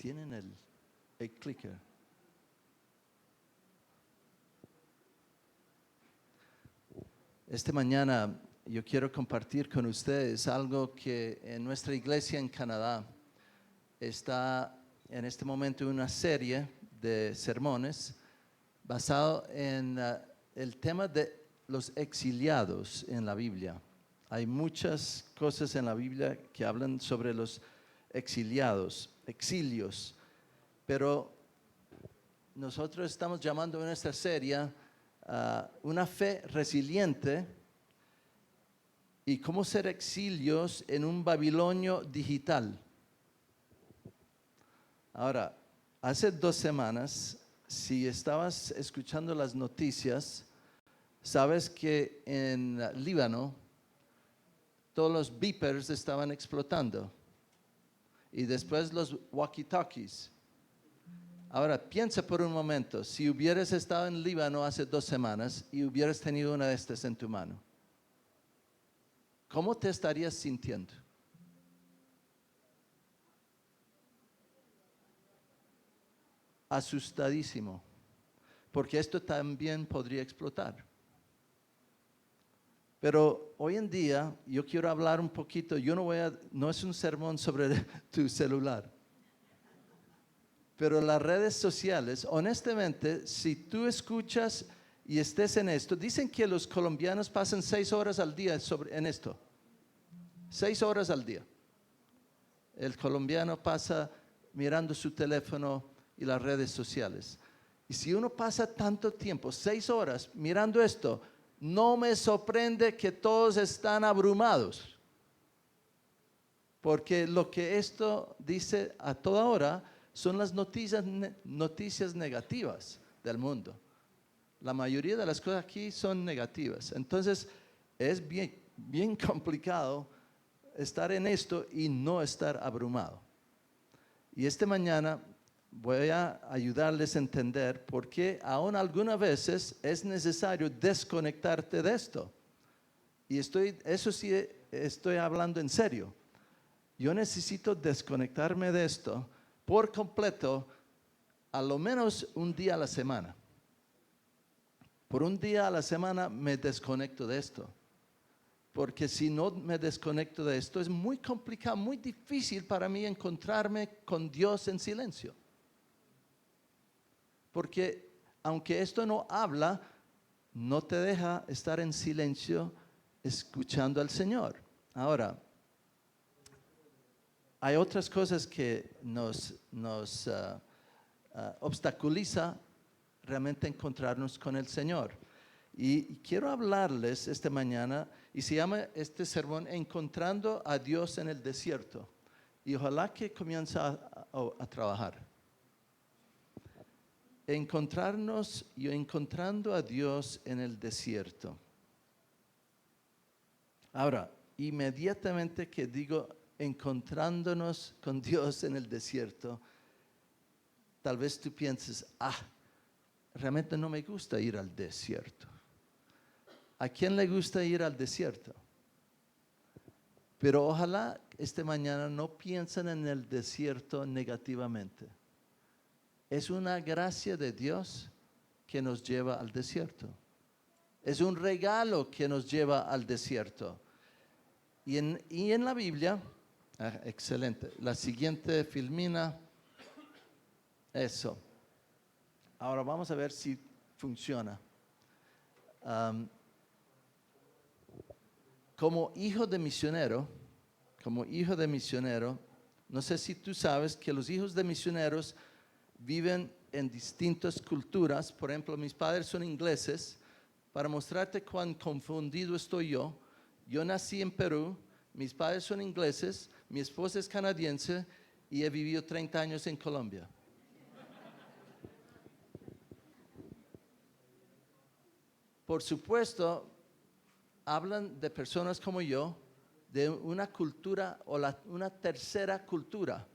tienen el clicker. Esta mañana yo quiero compartir con ustedes algo que en nuestra iglesia en Canadá está en este momento una serie de sermones basado en el tema de los exiliados en la Biblia. Hay muchas cosas en la Biblia que hablan sobre los exiliados, exilios, pero nosotros estamos llamando a nuestra serie una fe resiliente y cómo ser exilios en un Babilonio digital. Ahora, hace 2 semanas, si estabas escuchando las noticias, sabes que en Líbano todos los beepers estaban explotando y después los walkie-talkies. Ahora, piensa por un momento, si hubieras estado en Líbano hace 2 semanas y hubieras tenido una de estas en tu mano, ¿cómo te estarías sintiendo? Asustadísimo, porque esto también podría explotar. Pero hoy en día yo quiero hablar un poquito, no es un sermón sobre tu celular, pero las redes sociales, honestamente, si tú escuchas y estés en esto, dicen que los colombianos pasan 6 horas al día en esto, 6 horas al día. El colombiano pasa mirando su teléfono y las redes sociales. Y si uno pasa tanto tiempo, 6 horas mirando esto, no me sorprende que todos están abrumados. Porque lo que esto dice a toda hora son las noticias negativas del mundo. La mayoría de las cosas aquí son negativas. Entonces, es bien complicado estar en esto y no estar abrumado. Y esta mañana voy a ayudarles a entender por qué aún algunas veces es necesario desconectarte de esto. Y eso sí estoy hablando en serio. Yo necesito desconectarme de esto por completo, a lo menos un día a la semana. Por un día a la semana me desconecto de esto. Porque si no me desconecto de esto, es muy complicado, muy difícil para mí encontrarme con Dios en silencio. Porque aunque esto no habla, no te deja estar en silencio escuchando al Señor. Ahora, hay otras cosas que nos obstaculiza realmente encontrarnos con el Señor. Y quiero hablarles esta mañana, y se llama este sermón Encontrando a Dios en el desierto. Y ojalá que comience a trabajar. Encontrando a Dios en el desierto. Ahora, inmediatamente que digo encontrándonos con Dios en el desierto, tal vez tú pienses, realmente no me gusta ir al desierto. ¿A quién le gusta ir al desierto? Pero ojalá esta mañana no piensen en el desierto negativamente. Es una gracia de Dios que nos lleva al desierto. Es un regalo que nos lleva al desierto. Y en la Biblia, excelente, la siguiente filmina, eso. Ahora vamos a ver si funciona. Como hijo de misionero, no sé si tú sabes que los hijos de misioneros viven en distintas culturas. Por ejemplo, mis padres son ingleses. Para mostrarte cuán confundido estoy yo nací en Perú, mis padres son ingleses, mi esposa es canadiense y he vivido 30 años en Colombia. Por supuesto, hablan de personas como yo, de una cultura o una tercera cultura.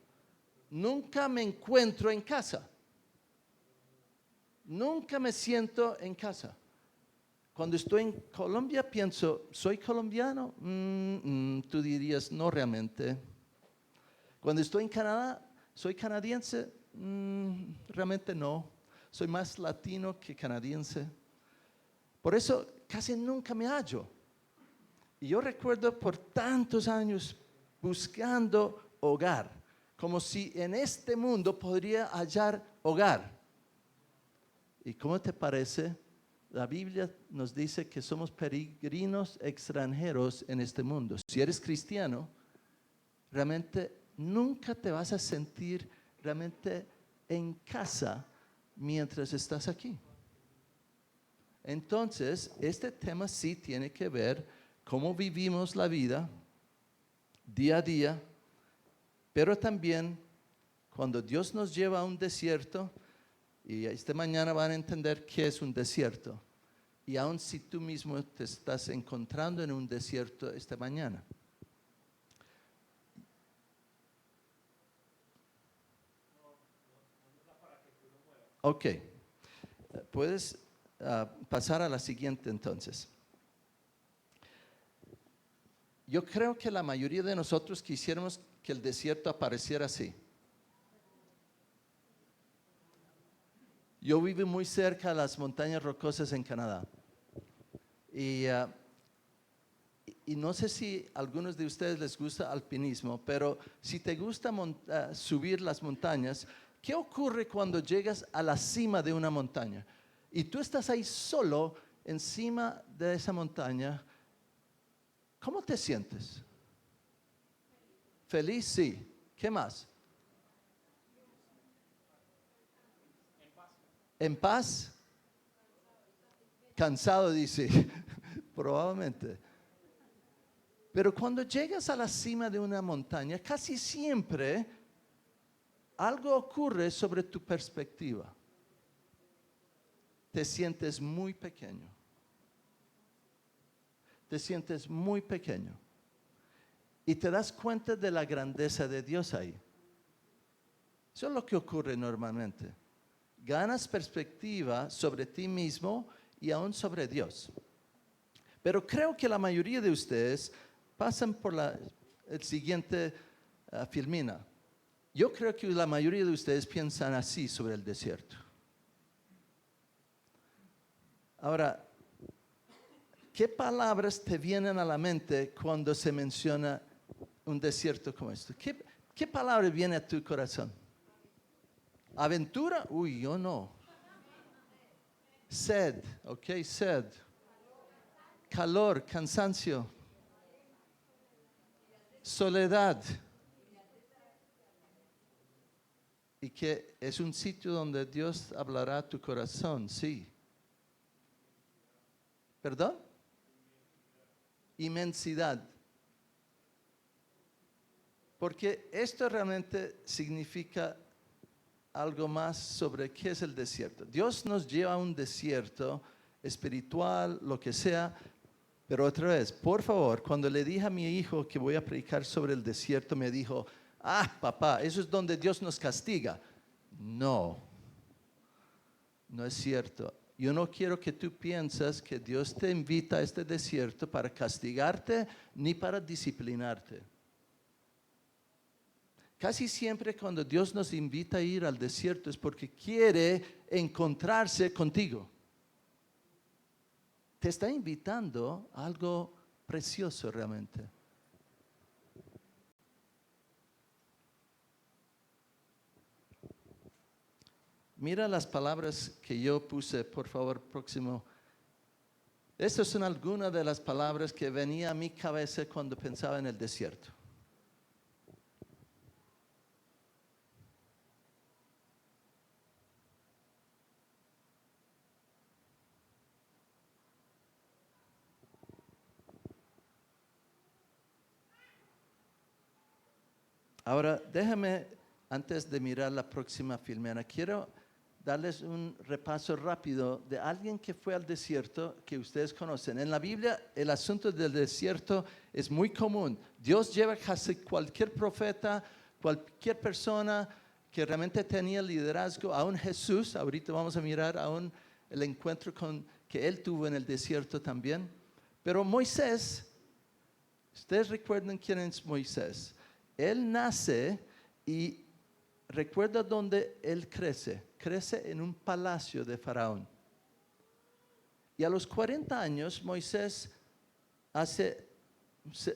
Nunca me encuentro en casa. Nunca me siento en casa. Cuando estoy en Colombia pienso, ¿soy colombiano? Tú dirías, no realmente. Cuando estoy en Canadá, ¿Soy canadiense? Realmente no. Soy más latino que canadiense. Por eso casi nunca me hallo. Y yo recuerdo por tantos años buscando hogar, como si en este mundo podría hallar hogar. ¿Y cómo te parece? La Biblia nos dice que somos peregrinos extranjeros en este mundo. Si eres cristiano, realmente nunca te vas a sentir realmente en casa mientras estás aquí. Entonces, este tema sí tiene que ver cómo vivimos la vida día a día, pero también cuando Dios nos lleva a un desierto, y esta mañana van a entender qué es un desierto, y aun si tú mismo te estás encontrando en un desierto esta mañana. Ok, puedes pasar a la siguiente entonces. Yo creo que la mayoría de nosotros quisiéramos que el desierto apareciera así. Yo vivo muy cerca de las montañas rocosas en Canadá. Y no sé si a algunos de ustedes les gusta alpinismo, pero si te gusta subir las montañas, ¿qué ocurre cuando llegas a la cima de una montaña? Y tú estás ahí solo encima de esa montaña. ¿Cómo te sientes? Feliz, sí. ¿Qué más? En paz. Cansado, dice. Probablemente. Pero cuando llegas a la cima de una montaña, casi siempre algo ocurre sobre tu perspectiva. Te sientes muy pequeño. Te sientes muy pequeño. Y te das cuenta de la grandeza de Dios ahí. Eso es lo que ocurre normalmente. Ganas perspectiva sobre ti mismo y aún sobre Dios. Pero creo que la mayoría de ustedes pasan por el siguiente filmina. Yo creo que la mayoría de ustedes piensan así sobre el desierto. Ahora, ¿qué palabras te vienen a la mente cuando se menciona un desierto como esto? ¿Qué palabra viene a tu corazón? ¿Aventura? Uy, yo no. Sed, ok, sed. Calor, cansancio. Soledad. Y que es un sitio donde Dios hablará a tu corazón, sí. ¿Perdón? Inmensidad. Porque esto realmente significa algo más sobre qué es el desierto. Dios nos lleva a un desierto espiritual, lo que sea, pero otra vez, por favor, cuando le dije a mi hijo que voy a predicar sobre el desierto, me dijo, papá, eso es donde Dios nos castiga. No, no es cierto. Yo no quiero que tú pienses que Dios te invita a este desierto para castigarte ni para disciplinarte. Casi siempre cuando Dios nos invita a ir al desierto es porque quiere encontrarse contigo. Te está invitando a algo precioso realmente. Mira las palabras que yo puse, por favor, próximo. Estas son algunas de las palabras que venían a mi cabeza cuando pensaba en el desierto. Ahora, déjame, antes de mirar la próxima filmera, quiero darles un repaso rápido de alguien que fue al desierto que ustedes conocen. En la Biblia, el asunto del desierto es muy común. Dios lleva casi cualquier profeta, cualquier persona que realmente tenía liderazgo, aún Jesús, ahorita vamos a mirar aún el encuentro que él tuvo en el desierto también. Pero Moisés, ustedes recuerdan quién es Moisés. Él nace y recuerda dónde él crece. Crece en un palacio de Faraón. Y a los 40 años Moisés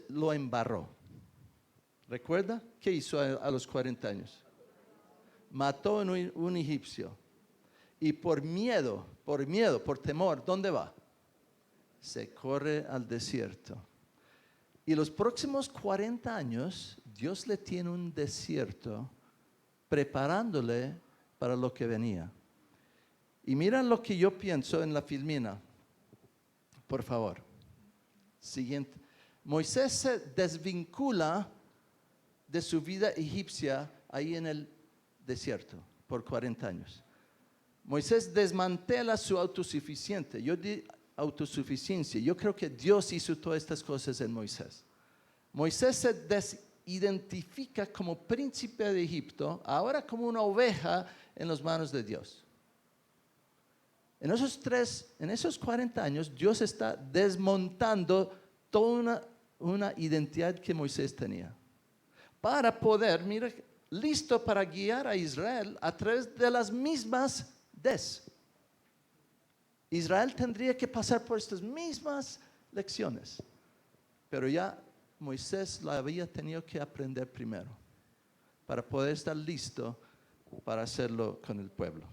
lo embarró. ¿Recuerda? ¿Qué hizo a los 40 años? Mató a un egipcio. Y por temor, ¿dónde va? Se corre al desierto. Y los próximos 40 años, Dios le tiene un desierto preparándole para lo que venía. Y miren lo que yo pienso en la filmina. Por favor. Siguiente. Moisés se desvincula de su vida egipcia ahí en el desierto por 40 años. Moisés desmantela su autosuficiencia. Yo creo que Dios hizo todas estas cosas en Moisés. Moisés se desidentifica como príncipe de Egipto, ahora como una oveja en las manos de Dios. En esos 40 años, Dios está desmontando toda una identidad que Moisés tenía. Para poder, listo para guiar a Israel a través de las mismas Israel tendría que pasar por estas mismas lecciones, pero ya Moisés lo había tenido que aprender primero para poder estar listo para hacerlo con el pueblo.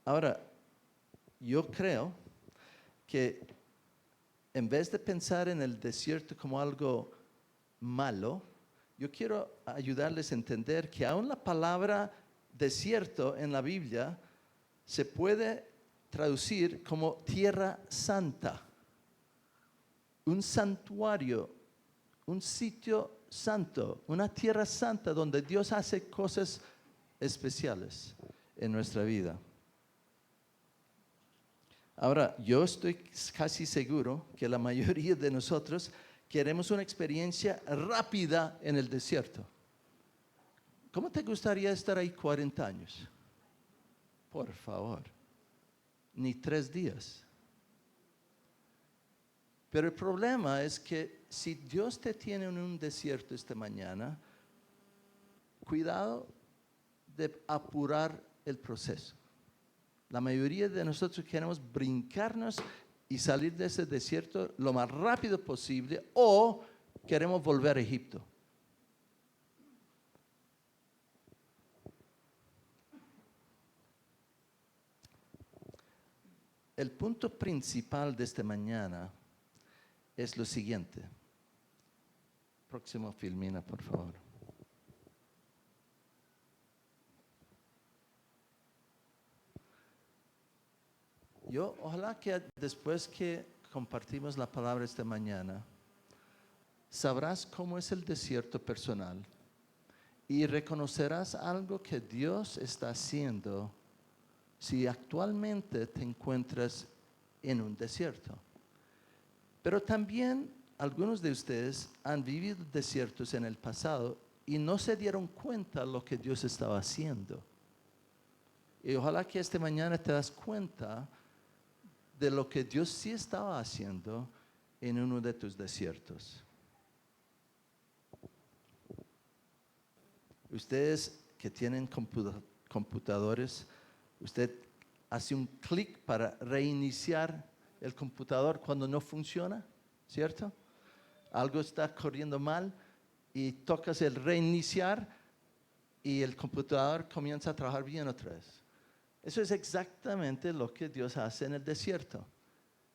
Ahora, yo creo que en vez de pensar en el desierto como algo malo, yo quiero ayudarles a entender que aún la palabra desierto en la Biblia se puede traducir como tierra santa, un santuario, un sitio santo, una tierra santa donde Dios hace cosas especiales en nuestra vida. Ahora, yo estoy casi seguro que la mayoría de nosotros queremos una experiencia rápida en el desierto. ¿Cómo te gustaría estar ahí 40 años? Por favor, ni 3 días. Pero el problema es que si Dios te tiene en un desierto esta mañana, cuidado de apurar el proceso. La mayoría de nosotros queremos brincarnos y salir de ese desierto lo más rápido posible, o queremos volver a Egipto. El punto principal de esta mañana es lo siguiente. Próximo filmina, por favor. Ojalá que después que compartimos la palabra esta mañana, sabrás cómo es el desierto personal y reconocerás algo que Dios está haciendo si actualmente te encuentras en un desierto. Pero también algunos de ustedes han vivido desiertos en el pasado y no se dieron cuenta de lo que Dios estaba haciendo. Y ojalá que esta mañana te das cuenta de lo que Dios sí estaba haciendo en uno de tus desiertos. Ustedes que tienen computadores, usted hace un clic para reiniciar el computador cuando no funciona, ¿cierto? Algo está corriendo mal y tocas el reiniciar y el computador comienza a trabajar bien otra vez. Eso es exactamente lo que Dios hace en el desierto.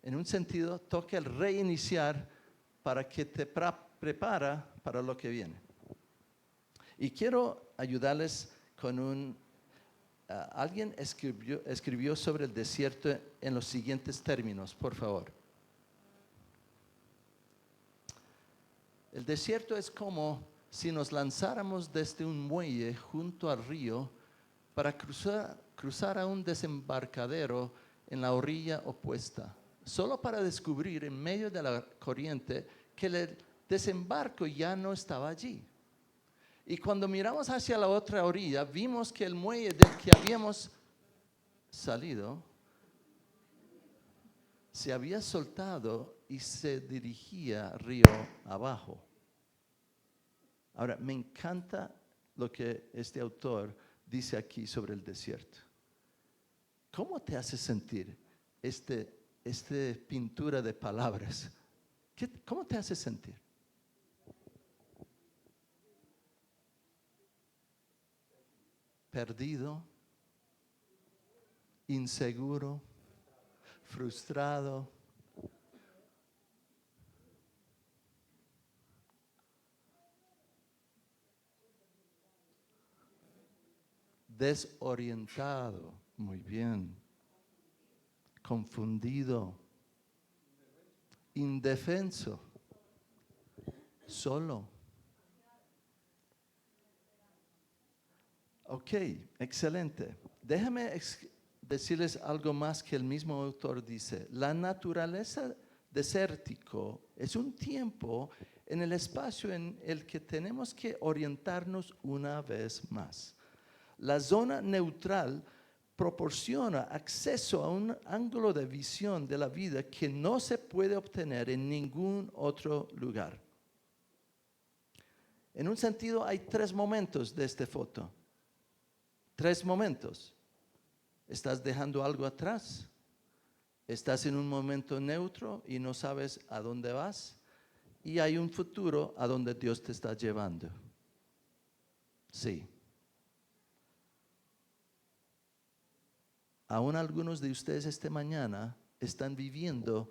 En un sentido, toca el reiniciar para que te prepara para lo que viene. Y quiero ayudarles con alguien escribió sobre el desierto en los siguientes términos, por favor. El desierto es como si nos lanzáramos desde un muelle junto al río para cruzar a un desembarcadero en la orilla opuesta, solo para descubrir en medio de la corriente que el desembarco ya no estaba allí. Y cuando miramos hacia la otra orilla, vimos que el muelle del que habíamos salido se había soltado y se dirigía río abajo. Ahora, me encanta lo que este autor dice aquí sobre el desierto. ¿Cómo te hace sentir esta pintura de palabras? ¿Cómo te hace sentir? Perdido, inseguro, frustrado. Desorientado, muy bien. Confundido, indefenso, solo. Ok, excelente. Déjame decirles algo más que el mismo autor dice. La naturaleza desértico es un tiempo en el espacio en el que tenemos que orientarnos una vez más. La zona neutral proporciona acceso a un ángulo de visión de la vida que no se puede obtener en ningún otro lugar. En un sentido, hay 3 momentos de esta foto. 3 momentos. Estás dejando algo atrás. Estás en un momento neutro y no sabes a dónde vas. Y hay un futuro a donde Dios te está llevando. Sí. Aún algunos de ustedes esta mañana están viviendo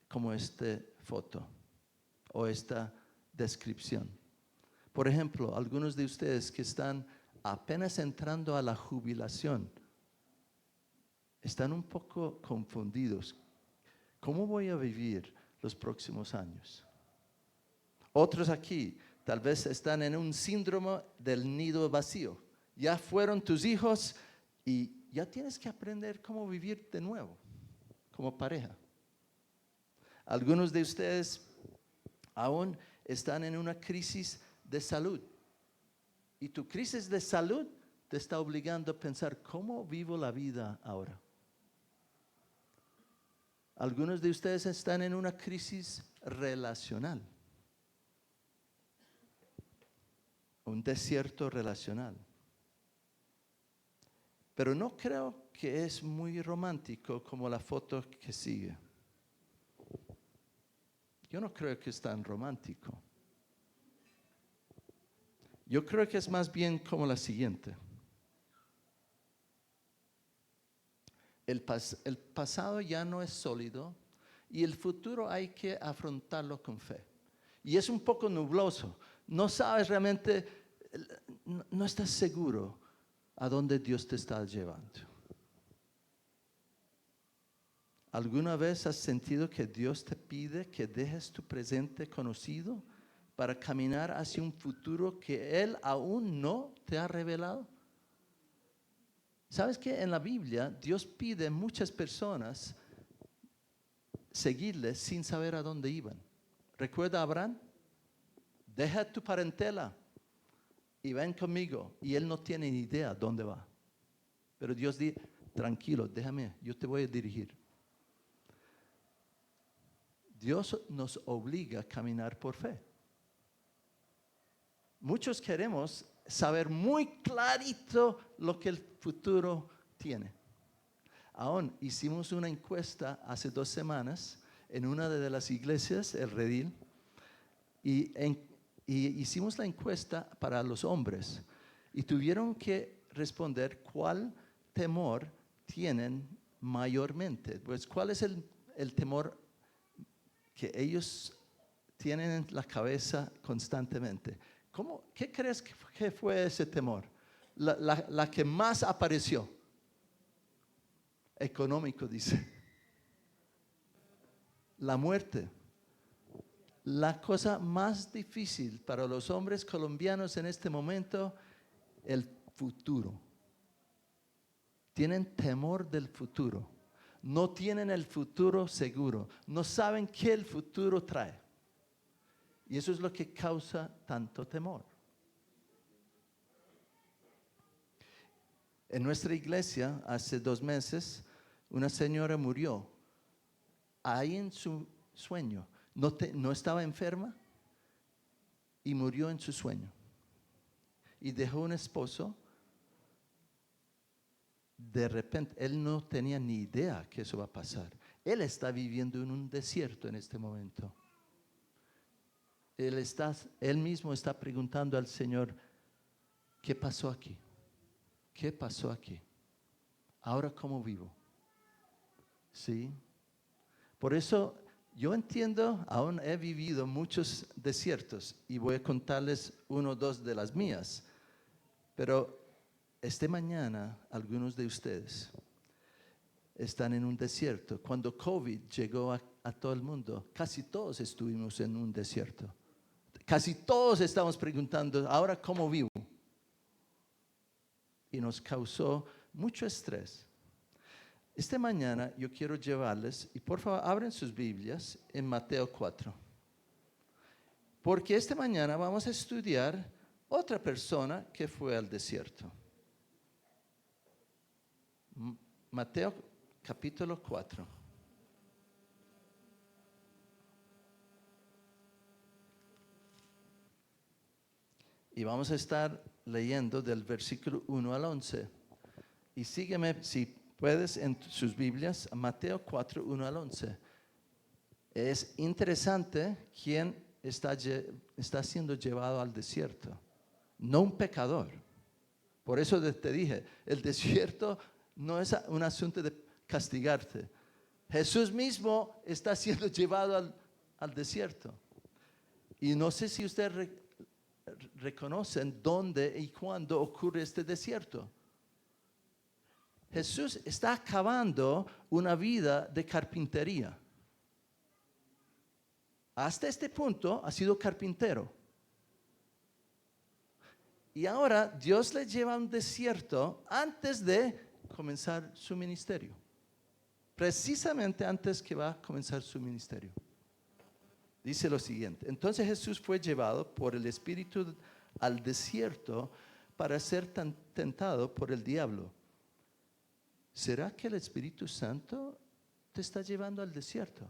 como esta foto o esta descripción. Por ejemplo, algunos de ustedes que están apenas entrando a la jubilación, están un poco confundidos. ¿Cómo voy a vivir los próximos años? Otros aquí tal vez están en un síndrome del nido vacío. Ya fueron tus hijos y ya tienes que aprender cómo vivir de nuevo, como pareja. Algunos de ustedes aún están en una crisis de salud. Y tu crisis de salud te está obligando a pensar, ¿cómo vivo la vida ahora? Algunos de ustedes están en una crisis relacional. Un desierto relacional. Pero no creo que es muy romántico como la foto que sigue. Yo no creo que es tan romántico. Yo creo que es más bien como la siguiente. El pasado ya no es sólido y el futuro hay que afrontarlo con fe. Y es un poco nubloso. No sabes realmente, no estás seguro a dónde Dios te está llevando. ¿Alguna vez has sentido que Dios te pide que dejes tu presente conocido para caminar hacia un futuro que Él aún no te ha revelado? ¿Sabes que en la Biblia Dios pide a muchas personas seguirle sin saber a dónde iban? ¿Recuerda a Abraham? Deja tu parentela y ven conmigo. Y él no tiene ni idea dónde va. Pero Dios dice, tranquilo, déjame, yo te voy a dirigir. Dios nos obliga a caminar por fe. Muchos queremos saber muy clarito lo que el futuro tiene. Aún hicimos una encuesta hace 2 semanas en una de las iglesias, el Redil, y hicimos la encuesta para los hombres y tuvieron que responder cuál temor tienen mayormente. Pues, ¿cuál es el temor que ellos tienen en la cabeza constantemente? ¿Qué crees que fue ese temor? La que más apareció. Económico, dice. La muerte. La cosa más difícil para los hombres colombianos en este momento, el futuro. Tienen temor del futuro. No tienen el futuro seguro. No saben qué el futuro trae. Y eso es lo que causa tanto temor. En nuestra iglesia, hace 2 meses, una señora murió. Ahí en su sueño. No estaba enferma y murió en su sueño. y dejó un esposo. De repente, él no tenía ni idea que eso va a pasar. Él está viviendo en un desierto en este momento. Él mismo está preguntando al Señor, ¿qué pasó aquí? ¿Qué pasó aquí? ¿Ahora cómo vivo? ¿Sí? Por eso yo entiendo, aún he vivido muchos desiertos y voy a contarles uno o dos de las mías. Pero esta mañana algunos de ustedes están en un desierto. Cuando COVID llegó a todo el mundo, casi todos estuvimos en un desierto. Casi todos estamos preguntando, ¿ahora cómo vivo? Y nos causó mucho estrés. Esta mañana yo quiero llevarles, y por favor abren sus Biblias en Mateo 4. Porque esta mañana vamos a estudiar otra persona que fue al desierto. Mateo capítulo 4. Y vamos a estar leyendo del versículo 1 al 11. Y sígueme, si puedes, en sus Biblias, Mateo 4, 1 al 11. Es interesante quién está siendo llevado al desierto. No un pecador. Por eso te dije, el desierto no es un asunto de castigarte. Jesús mismo está siendo llevado al desierto. Y no sé si ustedes reconocen dónde y cuándo ocurre este desierto. Jesús está acabando una vida de carpintería. Hasta este punto ha sido carpintero. Y ahora Dios le lleva a un desierto antes de comenzar su ministerio. Precisamente antes que va a comenzar su ministerio. Dice lo siguiente: entonces Jesús fue llevado por el Espíritu al desierto para ser tentado por el diablo. ¿Será que el Espíritu Santo te está llevando al desierto?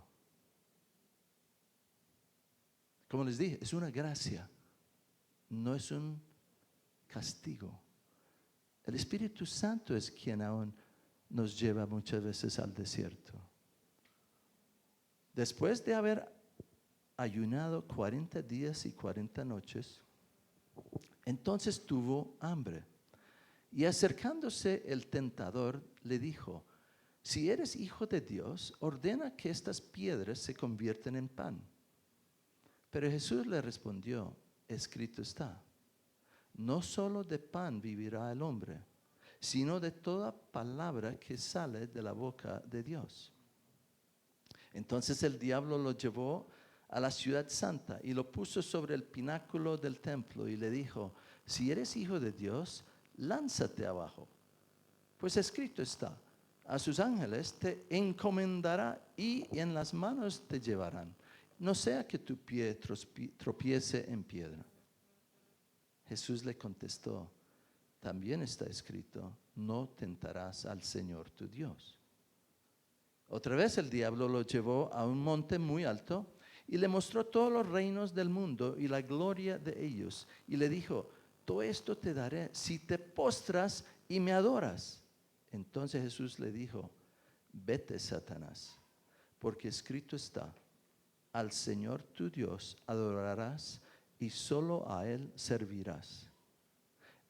Como les dije, es una gracia, no es un castigo. El Espíritu Santo es quien aún nos lleva muchas veces al desierto. Después de haber ayunado 40 días y 40 noches, entonces tuvo hambre. Y acercándose el tentador le dijo: si eres hijo de Dios, ordena que estas piedras se conviertan en pan. Pero Jesús le respondió: escrito está, no solo de pan vivirá el hombre, sino de toda palabra que sale de la boca de Dios. Entonces el diablo lo llevó a la ciudad santa y lo puso sobre el pináculo del templo y le dijo: si eres hijo de Dios, lánzate abajo, pues escrito está, a sus ángeles te encomendará y en las manos te llevarán, no sea que tu pie tropiece en piedra. Jesús le contestó: también está escrito, no tentarás al Señor tu Dios. Otra vez el diablo lo llevó a un monte muy alto y le mostró todos los reinos del mundo y la gloria de ellos. Y le dijo: todo esto te daré si te postras y me adoras. Entonces Jesús le dijo: vete, Satanás, porque escrito está, al Señor tu Dios adorarás y solo a Él servirás.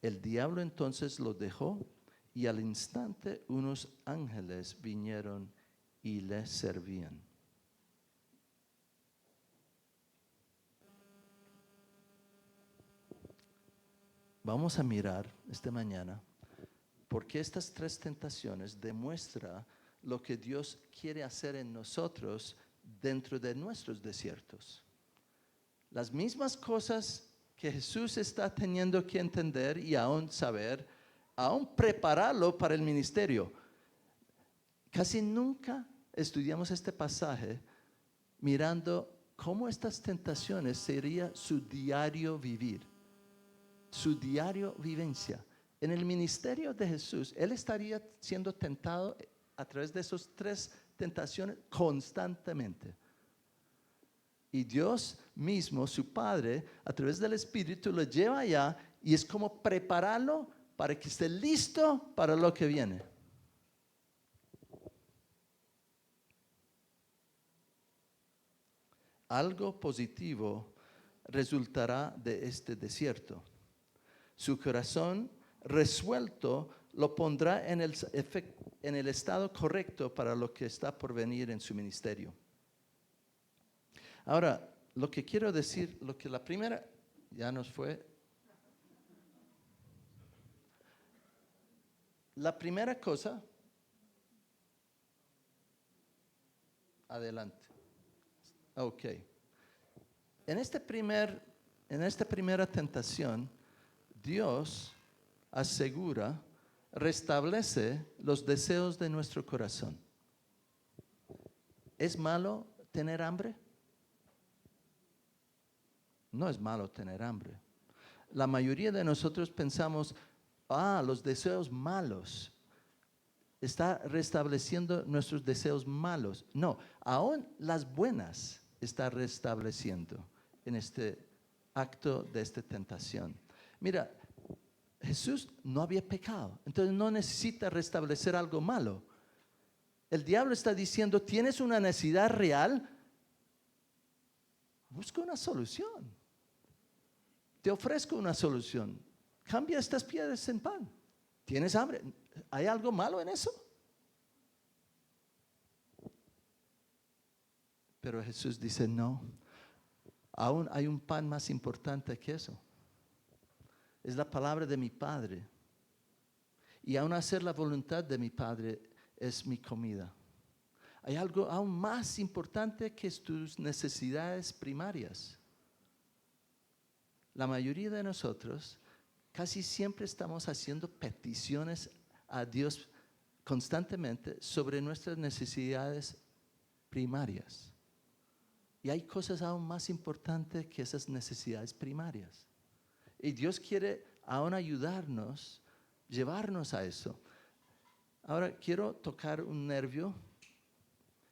El diablo entonces lo dejó y al instante unos ángeles vinieron y le servían. Vamos a mirar esta mañana porque estas tres tentaciones demuestran lo que Dios quiere hacer en nosotros dentro de nuestros desiertos. Las mismas cosas que Jesús está teniendo que entender y aún saber, aún prepararlo para el ministerio. Casi nunca estudiamos este pasaje mirando cómo estas tentaciones sería su diario vivir, su diario vivencia. En el ministerio de Jesús, Él estaría siendo tentado a través de esas tres tentaciones constantemente. Y Dios mismo, su Padre, a través del Espíritu, lo lleva allá y es como prepararlo para que esté listo para lo que viene. Algo positivo resultará de este desierto. Su corazón resuelto lo pondrá en el estado correcto para lo que está por venir en su ministerio. Ahora, lo que quiero decir, lo que la primera, ya nos fue. La primera cosa, adelante. Ok. En esta primera tentación, Dios asegura, restablece los deseos de nuestro corazón. ¿Es malo tener hambre? No es malo tener hambre. La mayoría de nosotros pensamos, los deseos malos. Está restableciendo nuestros deseos malos. No, aún las buenas está restableciendo en este acto de esta tentación. Mira, Jesús no había pecado, entonces no necesita restablecer algo malo. El diablo está diciendo, ¿tienes una necesidad real? Busca una solución. Te ofrezco una solución. Cambia estas piedras en pan. ¿Tienes hambre? ¿Hay algo malo en eso? Pero Jesús dice, no. Aún hay un pan más importante que eso. Es la palabra de mi Padre. Y aún hacer la voluntad de mi Padre es mi comida. Hay algo aún más importante que tus necesidades primarias. La mayoría de nosotros casi siempre estamos haciendo peticiones a Dios constantemente sobre nuestras necesidades primarias. Y hay cosas aún más importantes que esas necesidades primarias. Y Dios quiere aún ayudarnos, llevarnos a eso. Ahora quiero tocar un nervio.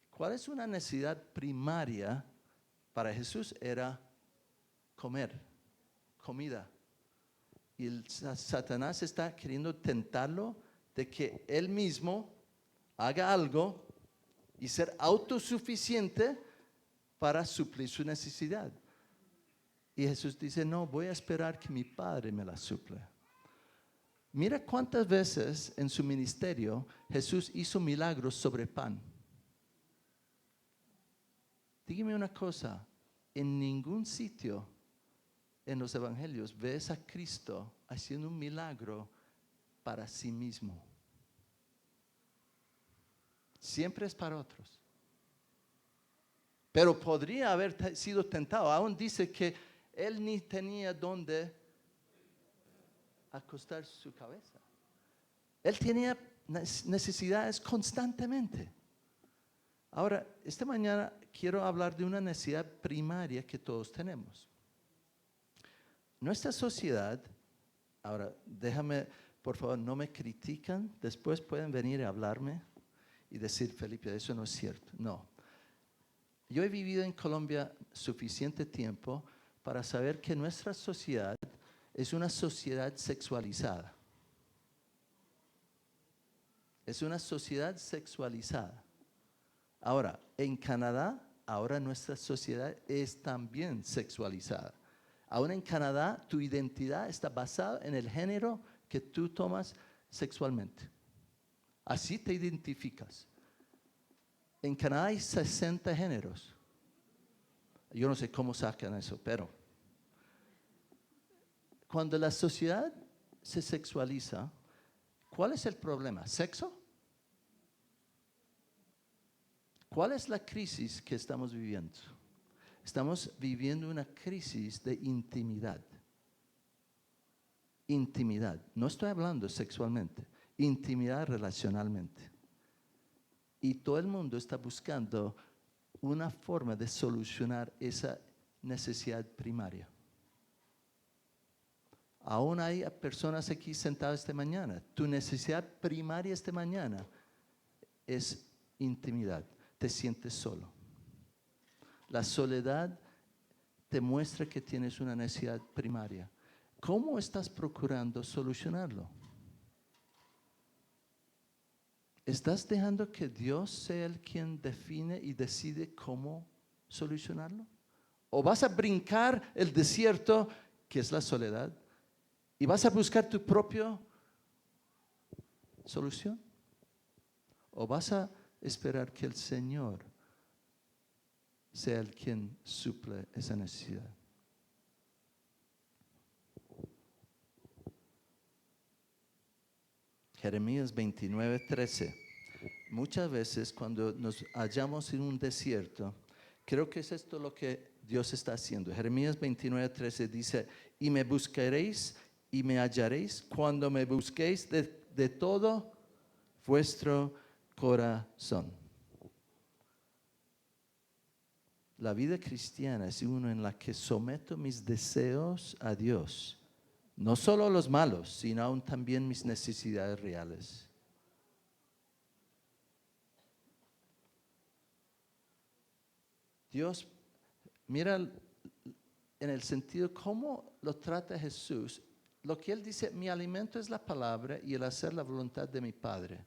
¿Cuál es una necesidad primaria para Jesús? Era comer, comida. Y Satanás está queriendo tentarlo de que él mismo haga algo y ser autosuficiente para suplir su necesidad. Y Jesús dice, no, voy a esperar que mi Padre me la suple. Mira cuántas veces en su ministerio Jesús hizo milagros sobre pan. Dígame una cosa, en ningún sitio en los evangelios ves a Cristo haciendo un milagro para sí mismo. Siempre es para otros. Pero podría haber sido tentado. Aún dice que él ni tenía dónde acostar su cabeza. Él tenía necesidades constantemente. Ahora, esta mañana quiero hablar de una necesidad primaria que todos tenemos. Nuestra sociedad, ahora déjame, por favor, no me critican, después pueden venir a hablarme y decir, Felipe, eso no es cierto. No. Yo he vivido en Colombia suficiente tiempo para saber que nuestra sociedad es una sociedad sexualizada. Es una sociedad sexualizada. Ahora, en Canadá, ahora nuestra sociedad es también sexualizada. Ahora en Canadá, tu identidad está basada en el género que tú tomas sexualmente. Así te identificas. En Canadá hay 60 géneros. Yo no sé cómo sacan eso, pero cuando la sociedad se sexualiza, ¿cuál es el problema? ¿Sexo? ¿Cuál es la crisis que estamos viviendo? Estamos viviendo una crisis de intimidad. Intimidad. No estoy hablando sexualmente. Intimidad relacionalmente. Y todo el mundo está buscando una forma de solucionar esa necesidad primaria. Aún hay personas aquí sentadas esta mañana. Tu necesidad primaria esta mañana es intimidad. Te sientes solo. La soledad te muestra que tienes una necesidad primaria. ¿Cómo estás procurando solucionarlo? ¿Estás dejando que Dios sea el quien define y decide cómo solucionarlo? ¿O vas a brincar el desierto, que es la soledad, y vas a buscar tu propia solución? ¿O vas a esperar que el Señor sea el quien suple esa necesidad? Jeremías 29:13. Muchas veces cuando nos hallamos en un desierto, creo que es esto lo que Dios está haciendo. Jeremías 29:13 dice, y me buscaréis y me hallaréis cuando me busquéis de todo vuestro corazón. La vida cristiana es una en la que someto mis deseos a Dios. No solo los malos, sino aún también mis necesidades reales. Dios, mira en el sentido cómo lo trata Jesús. Lo que Él dice, mi alimento es la palabra y el hacer la voluntad de mi Padre.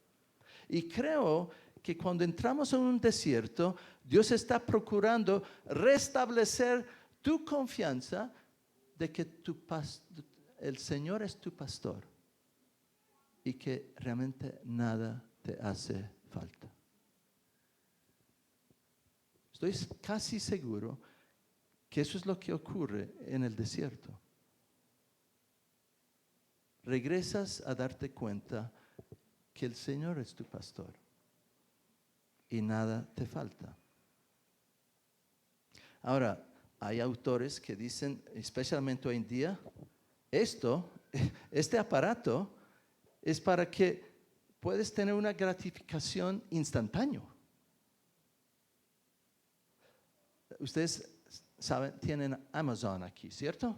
Y creo que cuando entramos en un desierto, Dios está procurando restablecer tu confianza de que el Señor es tu pastor y que realmente nada te hace falta. Estoy casi seguro que eso es lo que ocurre en el desierto. Regresas a darte cuenta que el Señor es tu pastor y nada te falta. Ahora, hay autores que dicen, especialmente hoy en día, este aparato es para que puedas tener una gratificación instantánea. Ustedes saben, tienen Amazon aquí, ¿cierto?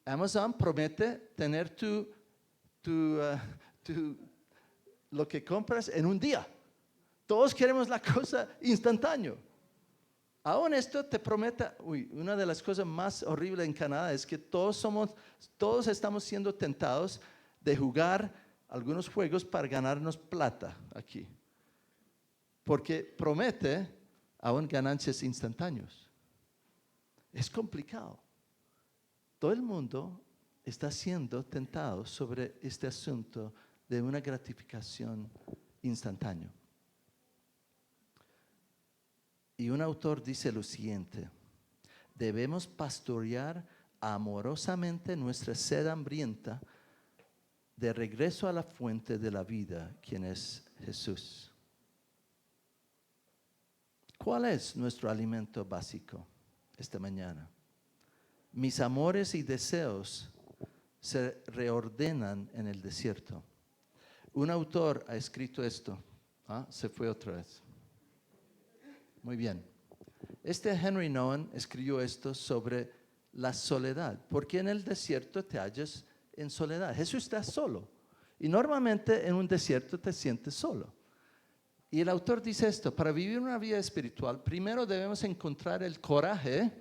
Amazon promete tener lo que compras en un día. Todos queremos la cosa instantánea. Aún esto te promete, una de las cosas más horribles en Canadá es que todos estamos siendo tentados de jugar algunos juegos para ganarnos plata aquí. Porque promete aún ganancias instantáneas. Es complicado. Todo el mundo está siendo tentado sobre este asunto de una gratificación instantánea. Y un autor dice lo siguiente: debemos pastorear amorosamente nuestra sed hambrienta de regreso a la fuente de la vida, quien es Jesús. ¿Cuál es nuestro alimento básico esta mañana? Mis amores y deseos se reordenan en el desierto. Un autor ha escrito esto. Se fue otra vez. Muy bien. Henry Nouwen escribió esto sobre la soledad. Porque en el desierto te hallas en soledad. Jesús está solo. Y normalmente en un desierto te sientes solo. Y el autor dice esto: para vivir una vida espiritual, primero debemos encontrar el coraje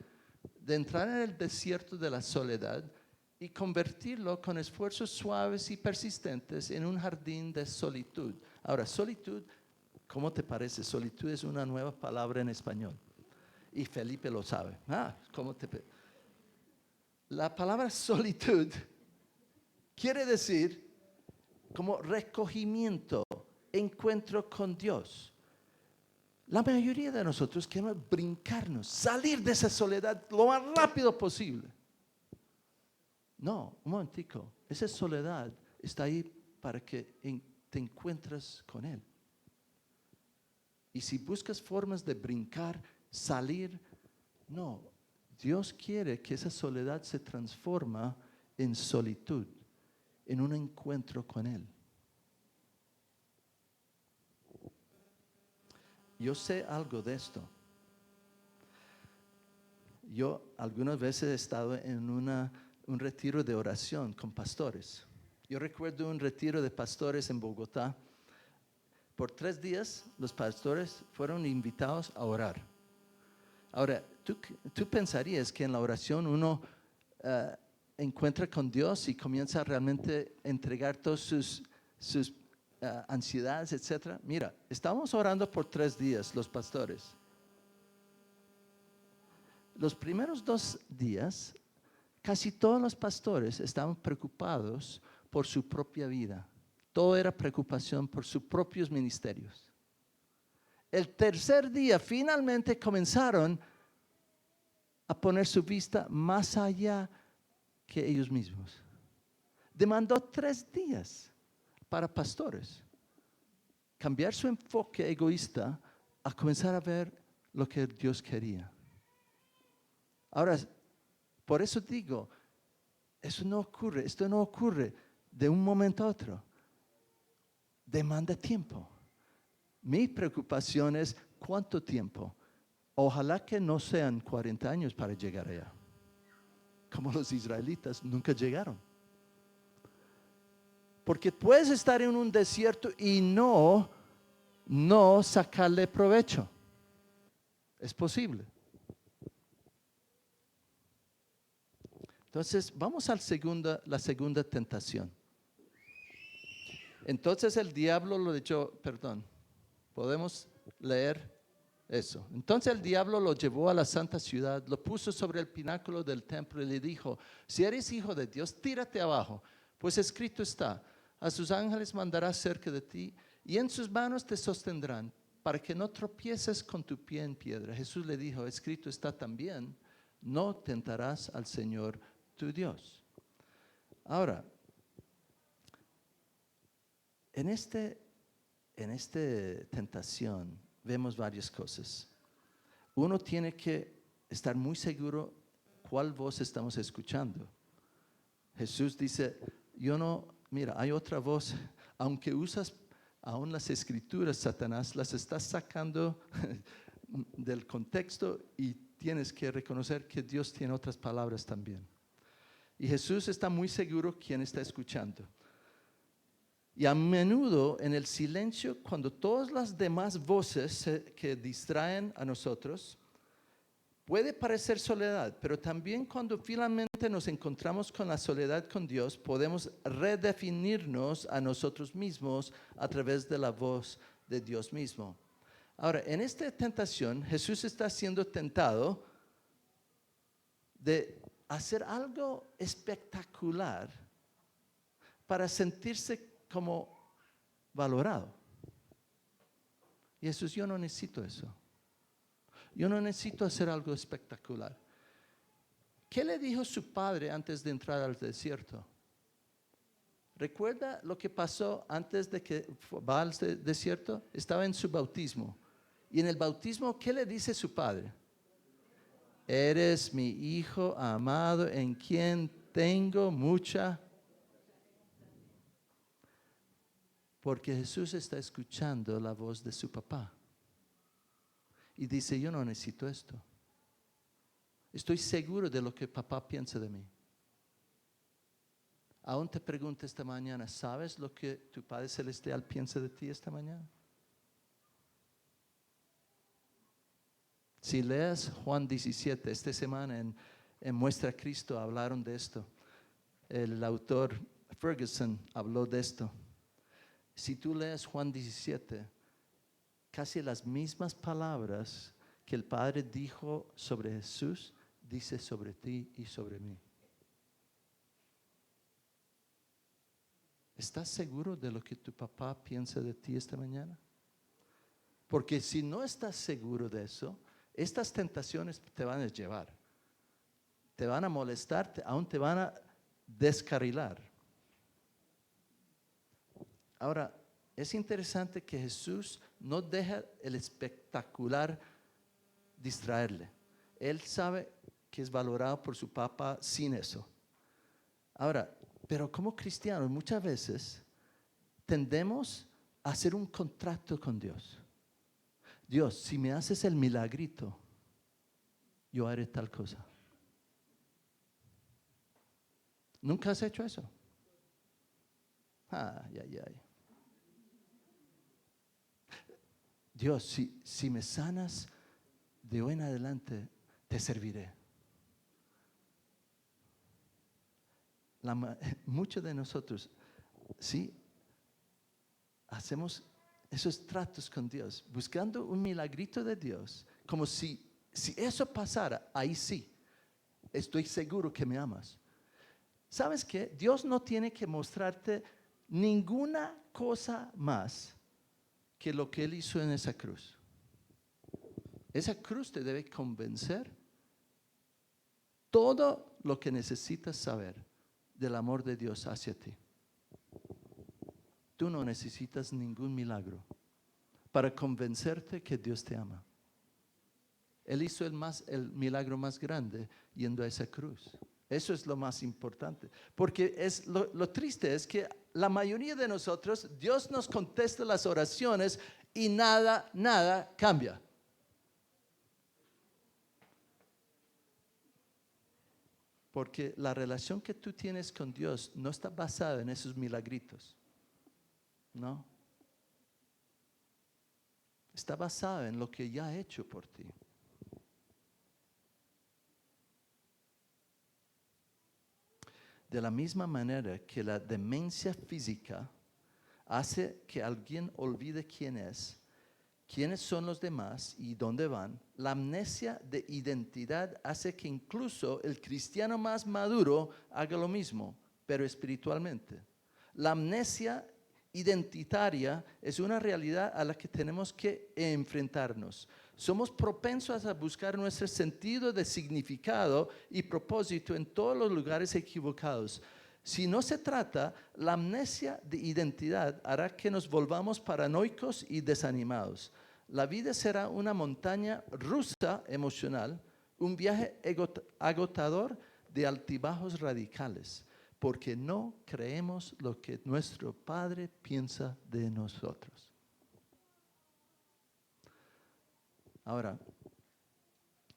de entrar en el desierto de la soledad y convertirlo con esfuerzos suaves y persistentes en un jardín de solitud. Ahora, solitud, ¿cómo te parece? Solitud es una nueva palabra en español. Y Felipe lo sabe. La palabra solitud quiere decir como recogimiento, encuentro con Dios. La mayoría de nosotros queremos brincarnos, salir de esa soledad lo más rápido posible. No, un momentico. Esa soledad está ahí para que te encuentres con Él. Y si buscas formas de brincar, salir, no. Dios quiere que esa soledad se transforme en solitud, en un encuentro con Él. Yo sé algo de esto. Yo algunas veces he estado en un retiro de oración con pastores. Yo recuerdo un retiro de pastores en Bogotá. Por 3 días los pastores fueron invitados a orar. Ahora, tú pensarías que en la oración uno encuentra con Dios y comienza a realmente entregar todas sus ansiedades, etc. Mira, estábamos orando por 3 días los pastores. Los primeros 2 días, casi todos los pastores estaban preocupados por su propia vida. Todo era preocupación por sus propios ministerios. El tercer día finalmente comenzaron a poner su vista más allá que ellos mismos. Demandó 3 días para pastores cambiar su enfoque egoísta a comenzar a ver lo que Dios quería. Ahora, por eso digo, esto no ocurre de un momento a otro. Demanda tiempo. Mi preocupación es cuánto tiempo. Ojalá que no sean 40 años para llegar allá. Como los israelitas nunca llegaron. Porque puedes estar en un desierto y no sacarle provecho. Es posible. Entonces, vamos a la segunda tentación. Entonces el diablo lo echó, podemos leer eso. Entonces el diablo lo llevó a la santa ciudad, lo puso sobre el pináculo del templo y le dijo: si eres hijo de Dios, tírate abajo, pues escrito está: a sus ángeles mandará cerca de ti y en sus manos te sostendrán, para que no tropieces con tu pie en piedra. Jesús le dijo: escrito está también: no tentarás al Señor tu Dios. Ahora, en esta tentación vemos varias cosas. Uno tiene que estar muy seguro cuál voz estamos escuchando. Jesús dice: mira, hay otra voz, aunque usas aún las escrituras, Satanás, las estás sacando del contexto y tienes que reconocer que Dios tiene otras palabras también. Y Jesús está muy seguro quién está escuchando. Y a menudo en el silencio, cuando todas las demás voces que distraen a nosotros, puede parecer soledad, pero también cuando finalmente nos encontramos con la soledad con Dios, podemos redefinirnos a nosotros mismos a través de la voz de Dios mismo. Ahora, en esta tentación, Jesús está siendo tentado de hacer algo espectacular para sentirse como valorado. Y Jesús: yo no necesito eso. Yo no necesito hacer algo espectacular. ¿Qué le dijo su padre antes de entrar al desierto? ¿Recuerda lo que pasó antes de que va al desierto? Estaba en su bautismo. Y en el bautismo, ¿qué le dice su padre? Eres mi hijo amado en quien tengo mucha. Porque Jesús está escuchando la voz de su papá. Y dice: yo no necesito esto. Estoy seguro de lo que papá piensa de mí. Aún te pregunto esta mañana: ¿sabes lo que tu Padre Celestial piensa de ti esta mañana? Si lees Juan 17, esta semana en Muestra a Cristo hablaron de esto. El autor Ferguson habló de esto. Si tú lees Juan 17, casi las mismas palabras que el Padre dijo sobre Jesús, dice sobre ti y sobre mí. ¿Estás seguro de lo que tu papá piensa de ti esta mañana? Porque si no estás seguro de eso, estas tentaciones te van a llevar, te van a molestar, aún te van a descarrilar. Ahora, es interesante que Jesús no deja el espectacular distraerle. Él sabe que es valorado por su papá sin eso. Ahora, pero como cristianos muchas veces tendemos a hacer un contrato con Dios. Dios, si me haces el milagrito, yo haré tal cosa. ¿Nunca has hecho eso? Ay. Dios, si me sanas, de hoy en adelante te serviré. muchos de nosotros, sí, hacemos esos tratos con Dios, buscando un milagrito de Dios, como si eso pasara, ahí sí, estoy seguro que me amas. ¿Sabes qué? Dios no tiene que mostrarte ninguna cosa más que lo que Él hizo en esa cruz. Esa cruz te debe convencer todo lo que necesitas saber del amor de Dios hacia ti. Tú no necesitas ningún milagro para convencerte que Dios te ama. Él hizo el milagro más grande yendo a esa cruz. Eso es lo más importante. Porque lo triste es que la mayoría de nosotros, Dios nos contesta las oraciones y nada cambia. Porque la relación que tú tienes con Dios no está basada en esos milagritos. No. Está basada en lo que ya ha hecho por ti. De la misma manera que la demencia física hace que alguien olvide quiénes son los demás y dónde van, la amnesia de identidad hace que incluso el cristiano más maduro haga lo mismo, pero espiritualmente. La amnesia identitaria es una realidad a la que tenemos que enfrentarnos. Somos propensos a buscar nuestro sentido de significado y propósito en todos los lugares equivocados. Si no se trata, la amnesia de identidad hará que nos volvamos paranoicos y desanimados. La vida será una montaña rusa emocional, un viaje agotador de altibajos radicales, porque no creemos lo que nuestro Padre piensa de nosotros. Ahora,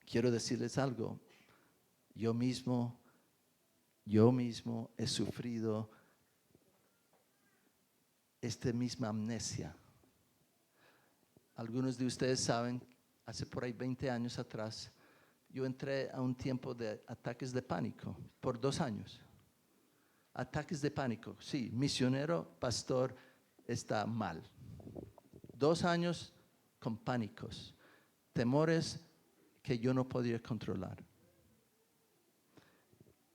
quiero decirles algo. Yo mismo he sufrido esta misma amnesia. Algunos de ustedes saben, hace por ahí 20 años atrás, yo entré a un tiempo de ataques de pánico por 2 años. Ataques de pánico, sí, misionero, pastor, está mal. 2 años con pánicos, temores que yo no podía controlar.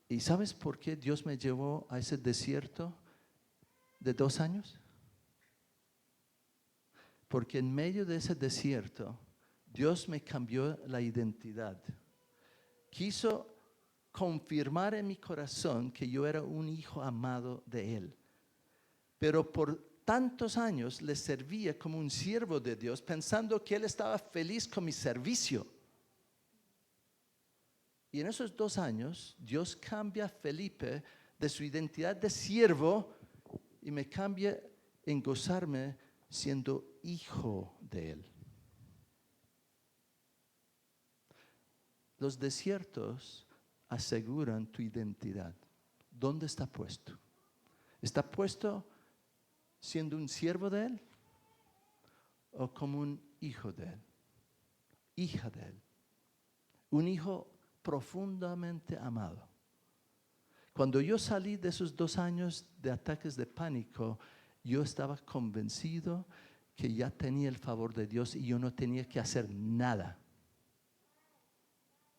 ¿Y sabes por qué Dios me llevó a ese desierto de 2 años? Porque en medio de ese desierto, Dios me cambió la identidad. Quiso confirmar en mi corazón que yo era un hijo amado de Él. Pero por tantos años le servía como un siervo de Dios, pensando que Él estaba feliz con mi servicio. Y en esos 2 años, Dios cambia a Felipe de su identidad de siervo y me cambia en gozarme siendo hijo de Él. Los desiertos aseguran tu identidad. ¿Dónde está puesto? ¿Está puesto siendo un siervo de Él o como un hijo de Él? Hija de Él. Un hijo profundamente amado. Cuando yo salí de esos 2 años de ataques de pánico, yo estaba convencido que ya tenía el favor de Dios y yo no tenía que hacer nada.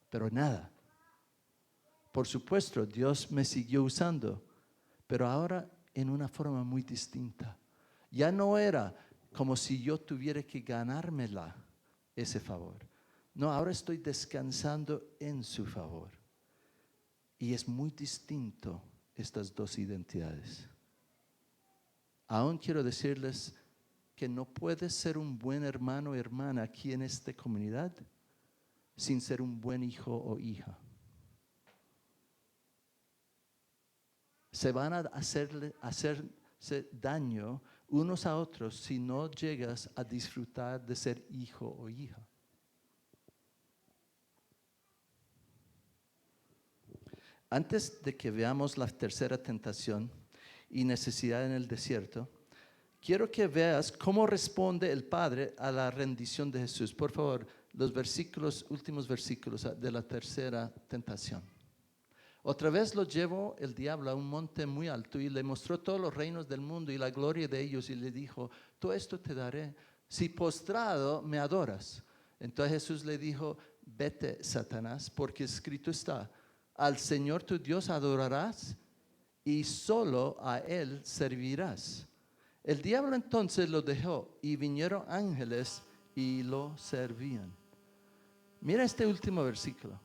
Pero nada. Por supuesto, Dios me siguió usando, pero ahora en una forma muy distinta. Ya no era como si yo tuviera que ganármela ese favor. No, ahora estoy descansando en su favor. Y es muy distinto estas 2 identidades. Aún quiero decirles que no puedes ser un buen hermano o hermana aquí en esta comunidad sin ser un buen hijo o hija. Se van a hacerse daño unos a otros si no llegas a disfrutar de ser hijo o hija. Antes de que veamos la tercera tentación y necesidad en el desierto, quiero que veas cómo responde el Padre a la rendición de Jesús. Por favor, los últimos versículos de la tercera tentación. Otra vez lo llevó el diablo a un monte muy alto y le mostró todos los reinos del mundo y la gloria de ellos y le dijo, todo esto te daré si postrado me adoras. Entonces Jesús le dijo, vete, Satanás, porque escrito está, al Señor tu Dios adorarás y solo a Él servirás. El diablo entonces lo dejó y vinieron ángeles y lo servían. Mira este último versículo.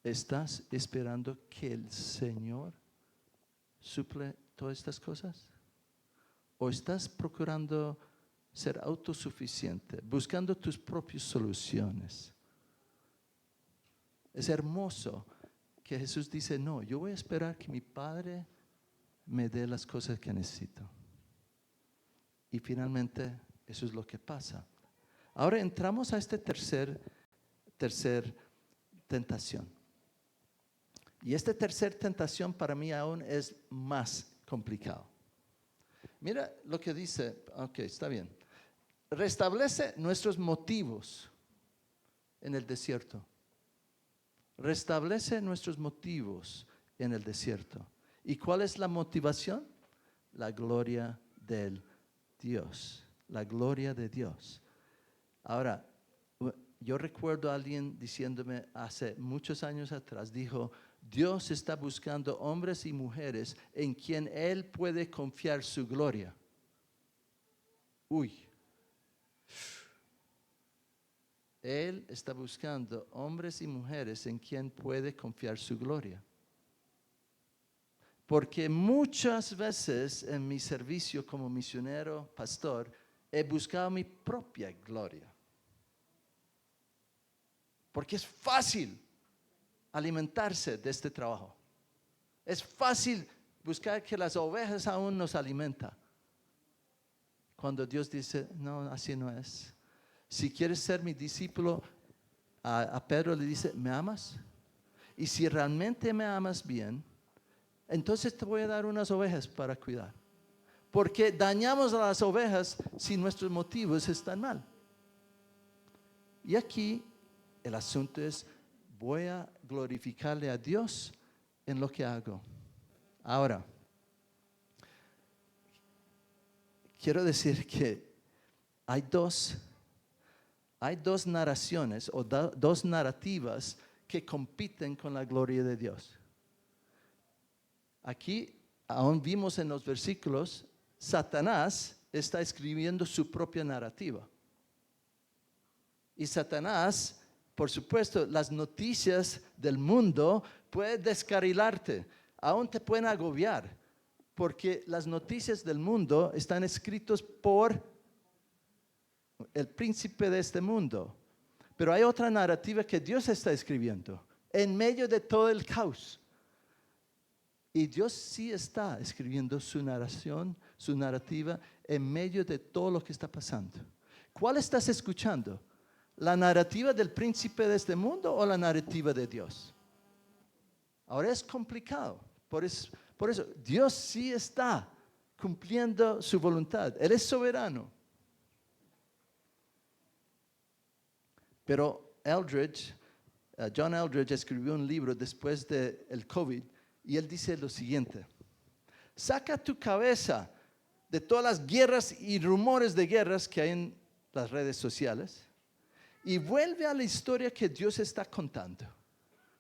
¿Estás esperando que el Señor suple todas estas cosas? ¿O estás procurando ser autosuficiente, buscando tus propias soluciones? Es hermoso que Jesús dice, no, yo voy a esperar que mi Padre me dé las cosas que necesito. Y finalmente eso es lo que pasa. Ahora entramos a esta tercer tentación. Y esta tercera tentación para mí aún es más complicado. Mira lo que dice, ok, está bien. Restablece nuestros motivos en el desierto. Restablece nuestros motivos en el desierto. ¿Y cuál es la motivación? La gloria del Dios. La gloria de Dios. Ahora, yo recuerdo a alguien diciéndome hace muchos años atrás, dijo, Dios está buscando hombres y mujeres en quien Él puede confiar su gloria. Uy. Él está buscando hombres y mujeres en quien puede confiar su gloria. Porque muchas veces en mi servicio como misionero, pastor, he buscado mi propia gloria. Porque es fácil alimentarse de este trabajo. Es fácil buscar que las ovejas aún nos alimentan. Cuando Dios dice, no, así no es. Si quieres ser mi discípulo, a Pedro le dice, ¿me amas? Y si realmente me amas bien, entonces te voy a dar unas ovejas para cuidar. Porque dañamos a las ovejas si nuestros motivos están mal. Y aquí el asunto es, voy a glorificarle a Dios en lo que hago. Ahora, quiero decir que hay dos narraciones o dos narrativas que compiten con la gloria de Dios. Aquí, aún vimos en los versículos, Satanás está escribiendo su propia narrativa. Y Satanás, por supuesto, las noticias del mundo pueden descarrilarte, aún te pueden agobiar, porque las noticias del mundo están escritas por el príncipe de este mundo. Pero hay otra narrativa que Dios está escribiendo en medio de todo el caos. Y Dios sí está escribiendo su narración, su narrativa en medio de todo lo que está pasando. ¿Cuál estás escuchando? ¿La narrativa del príncipe de este mundo o la narrativa de Dios? Ahora es complicado. Por eso Dios sí está cumpliendo su voluntad. Él es soberano. Pero John Eldredge escribió un libro después del COVID y él dice lo siguiente: saca tu cabeza de todas las guerras y rumores de guerras que hay en las redes sociales y vuelve a la historia que Dios está contando.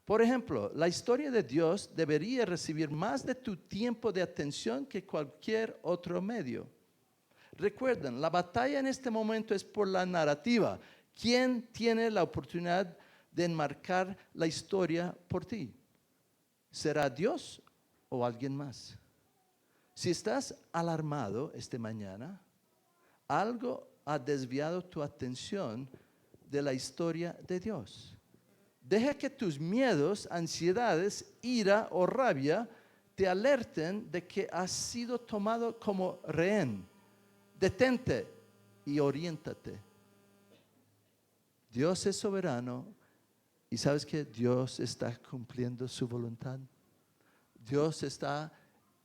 Por ejemplo, la historia de Dios debería recibir más de tu tiempo de atención que cualquier otro medio. Recuerden, la batalla en este momento es por la narrativa. ¿Quién tiene la oportunidad de enmarcar la historia por ti? ¿Será Dios o alguien más? Si estás alarmado esta mañana, algo ha desviado tu atención de la historia de Dios. Deja que tus miedos, ansiedades, ira o rabia te alerten de que has sido tomado como rehén. Detente y oriéntate. Dios es soberano y sabes que Dios está cumpliendo su voluntad. Dios está,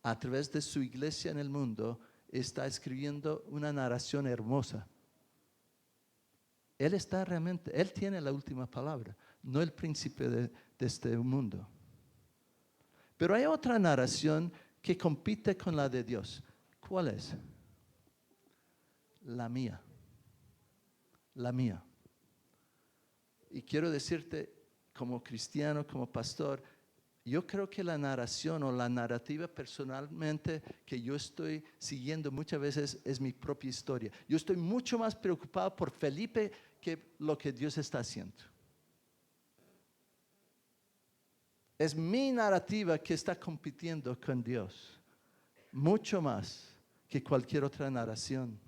a través de su iglesia en el mundo, está escribiendo una narración hermosa. Él está realmente, Él tiene la última palabra, no el príncipe de este mundo. Pero hay otra narración que compite con la de Dios. ¿Cuál es? La mía. La mía. Y quiero decirte, como cristiano, como pastor, yo creo que la narración o la narrativa personalmente que yo estoy siguiendo muchas veces es mi propia historia. Yo estoy mucho más preocupado por Felipe que lo que Dios está haciendo. Es mi narrativa que está compitiendo con Dios, mucho más que cualquier otra narración.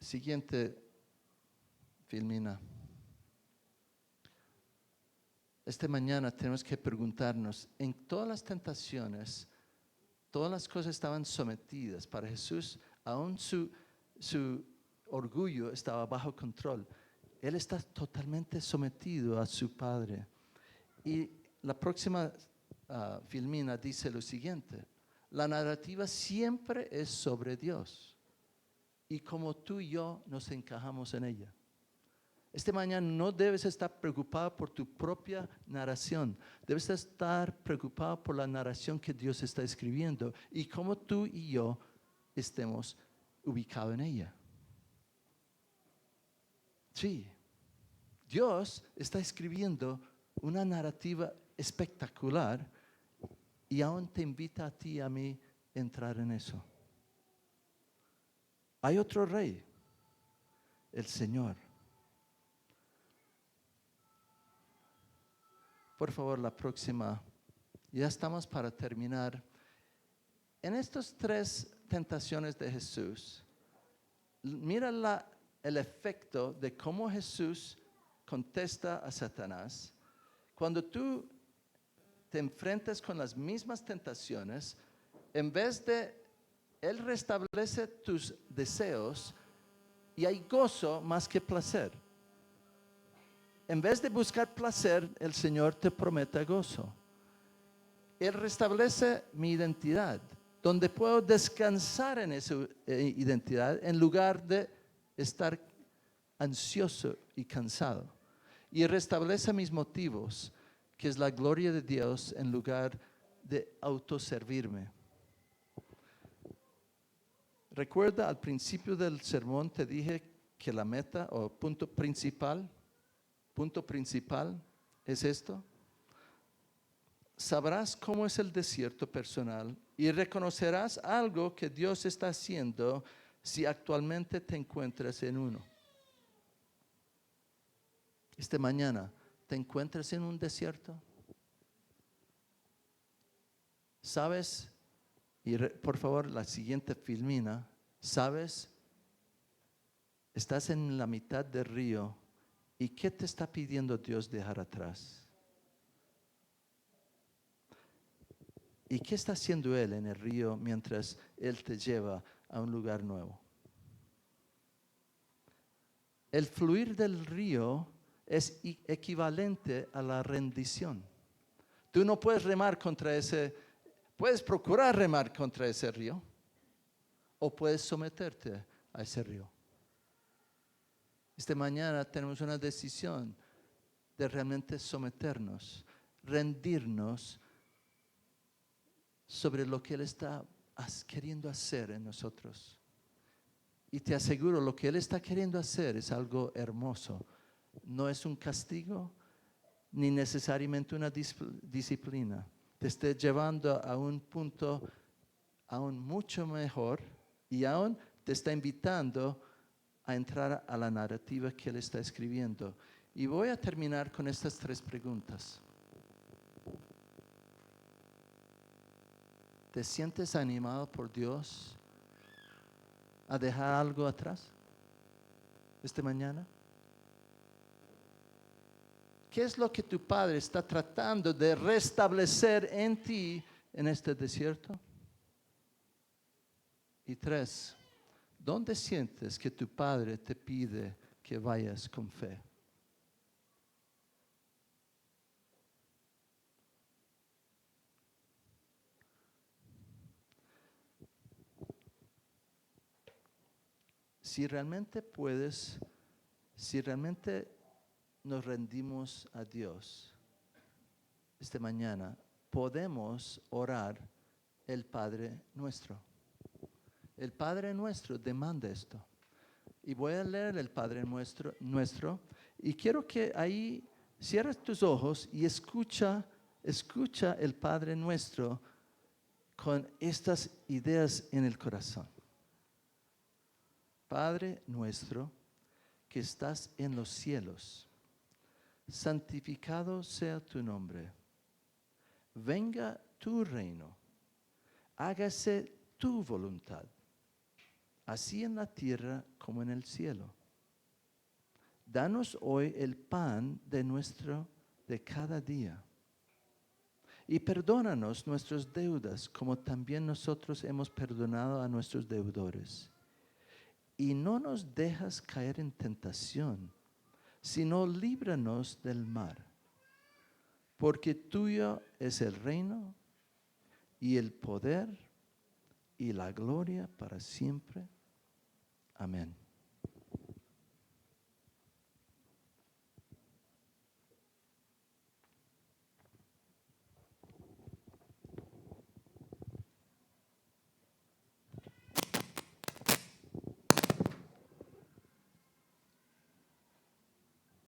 Siguiente, Filmina. Esta mañana tenemos que preguntarnos, en todas las tentaciones, todas las cosas estaban sometidas para Jesús, aún su orgullo estaba bajo control. Él está totalmente sometido a su Padre. Y la próxima Filmina dice lo siguiente: la narrativa siempre es sobre Dios y como tú y yo nos encajamos en ella. Esta mañana no debes estar preocupado por tu propia narración. Debes estar preocupado por la narración que Dios está escribiendo y cómo tú y yo estemos ubicados en ella. Sí, Dios está escribiendo una narrativa espectacular y aún te invita a ti y a mí a entrar en eso. Hay otro rey, el Señor. Por favor, la próxima. Ya estamos para terminar. En estas 3 tentaciones de Jesús, mira el efecto de cómo Jesús contesta a Satanás. Cuando tú te enfrentas con las mismas tentaciones, en vez de Él restablece tus deseos y hay gozo más que placer. En vez de buscar placer, el Señor te promete gozo. Él restablece mi identidad, donde puedo descansar en esa identidad en lugar de estar ansioso y cansado. Y restablece mis motivos, que es la gloria de Dios en lugar de autoservirme. Recuerda, al principio del sermón te dije que la meta o punto principal es esto. Sabrás cómo es el desierto personal y reconocerás algo que Dios está haciendo si actualmente te encuentras en uno. Esta mañana, ¿te encuentras en un desierto? ¿Sabes? Y por favor, la siguiente Filmina. ¿Sabes? Estás en la mitad del río. ¿Y qué te está pidiendo Dios dejar atrás? ¿Y qué está haciendo Él en el río mientras Él te lleva a un lugar nuevo? El fluir del río es equivalente a la rendición. Tú no puedes remar contra puedes procurar remar contra ese río o puedes someterte a ese río. Esta mañana tenemos una decisión de realmente someternos, rendirnos sobre lo que Él está queriendo hacer en nosotros. Y te aseguro, lo que Él está queriendo hacer es algo hermoso. No es un castigo, ni necesariamente una disciplina. Te está llevando a un punto aún mucho mejor y aún te está invitando a entrar a la narrativa que Él está escribiendo. Y voy a terminar con estas 3 preguntas. ¿Te sientes animado por Dios a dejar algo atrás esta mañana? ¿Qué es lo que tu Padre está tratando de restablecer en ti en este desierto? Y 3, ¿dónde sientes que tu Padre te pide que vayas con fe? si realmente puedes, si realmente nos rendimos a Dios, esta mañana podemos orar el Padre Nuestro. El Padre Nuestro demanda esto. Y voy a leer el Padre Nuestro y quiero que ahí cierres tus ojos y escucha el Padre Nuestro con estas ideas en el corazón. Padre nuestro que estás en los cielos, santificado sea tu nombre. Venga tu reino, hágase tu voluntad, así en la tierra como en el cielo. Danos hoy el pan de cada día. Y perdónanos nuestras deudas, como también nosotros hemos perdonado a nuestros deudores. Y no nos dejas caer en tentación, sino líbranos del mal. Porque tuyo es el reino y el poder y la gloria para siempre. Amén.